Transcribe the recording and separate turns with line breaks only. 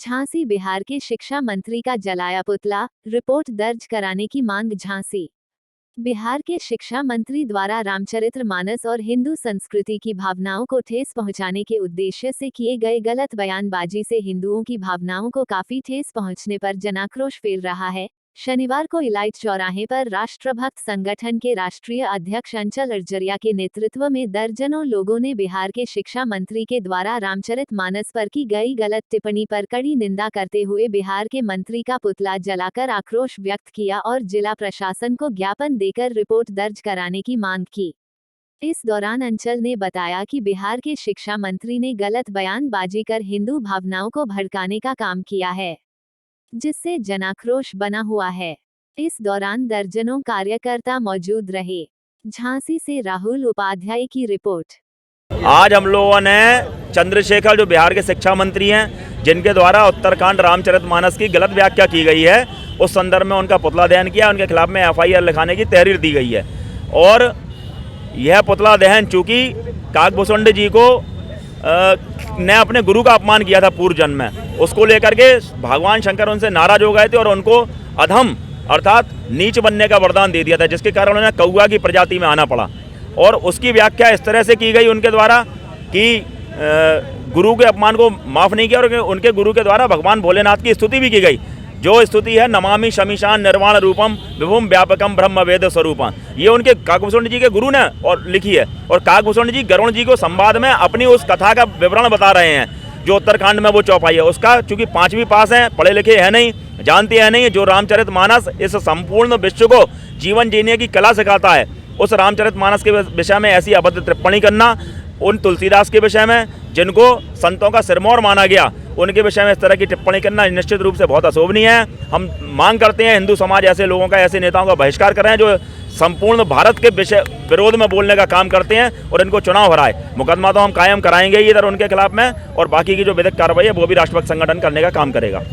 झांसी बिहार के शिक्षा मंत्री का जलाया पुतला, रिपोर्ट दर्ज कराने की मांग। झांसी बिहार के शिक्षा मंत्री द्वारा रामचरितमानस और हिंदू संस्कृति की भावनाओं को ठेस पहुंचाने के उद्देश्य से किए गए गलत बयानबाजी से हिंदुओं की भावनाओं को काफी ठेस पहुंचने पर जनाक्रोश फैल रहा है। शनिवार को इलाइट चौराहे पर राष्ट्रभक्त संगठन के राष्ट्रीय अध्यक्ष अंचल अरजरिया के नेतृत्व में दर्जनों लोगों ने बिहार के शिक्षा मंत्री के द्वारा रामचरितमानस पर की गई गलत टिप्पणी पर कड़ी निंदा करते हुए बिहार के मंत्री का पुतला जलाकर आक्रोश व्यक्त किया और जिला प्रशासन को ज्ञापन देकर रिपोर्ट दर्ज कराने की मांग की। इस दौरान अंचल ने बताया कि बिहार के शिक्षा मंत्री ने गलत बयानबाजी कर हिंदू भावनाओं को भड़काने का काम किया है, जिससे जनाक्रोश बना हुआ है। इस दौरान दर्जनों कार्यकर्ता मौजूद रहे। झांसी से राहुल उपाध्याय की रिपोर्ट।
आज हम लोगों ने चंद्रशेखर, जो बिहार के शिक्षा मंत्री हैं, जिनके द्वारा उत्तरकांड रामचरितमानस की गलत व्याख्या की गई है, उस संदर्भ में उनका पुतला दहन किया। उनके खिलाफ में FIR लिखाने की तहरीर दी गई है। और यह पुतला दहन चूंकि काकभूषुंड जी को ने अपने गुरु का अपमान किया था पूर्व जन्म में, उसको लेकर के भगवान शंकर उनसे नाराज हो गए थे और उनको अधम अर्थात नीच बनने का वरदान दे दिया था, जिसके कारण उन्हें कौआ की प्रजाति में आना पड़ा। और उसकी व्याख्या इस तरह से की गई उनके द्वारा कि गुरु के अपमान को माफ़ नहीं किया और उनके गुरु के द्वारा भगवान भोलेनाथ की स्तुति भी की गई, जो स्तुति है नमामि शमीशान निर्वाण रूपम विभुम व्यापकम ब्रह्म वेद स्वरूपम। ये उनके काकभूषुंड जी के गुरु ने और लिखी है। और काकभूषुंड जी गरुण जी को संवाद में अपनी उस कथा का विवरण बता रहे हैं, जो उत्तराखंड में वो चौपाई है उसका। चूंकि 5वीं पास हैं, पढ़े लिखे हैं नहीं, जानते हैं नहीं, जो रामचरितमानस इस संपूर्ण विश्व को जीवन जीने की कला सिखाता है, उस रामचरितमानस के विषय में ऐसी अभद्र टिप्पणी करना, उन तुलसीदास के विषय में जिनको संतों का सिरमौर माना गया, उनके विषय में इस तरह की टिप्पणी करना निश्चित रूप से बहुत अशोभनीय है। हम मांग करते हैं हिंदू समाज ऐसे लोगों का, ऐसे नेताओं का बहिष्कार करें जो संपूर्ण भारत के विरोध में बोलने का काम करते हैं और इनको चुनाव हराए। मुकदमा तो हम कायम कराएंगे इधर उनके खिलाफ में, और बाकी की जो विधिक कार्रवाई है वो भी राष्ट्रभक्त संगठन करने का काम करेगा।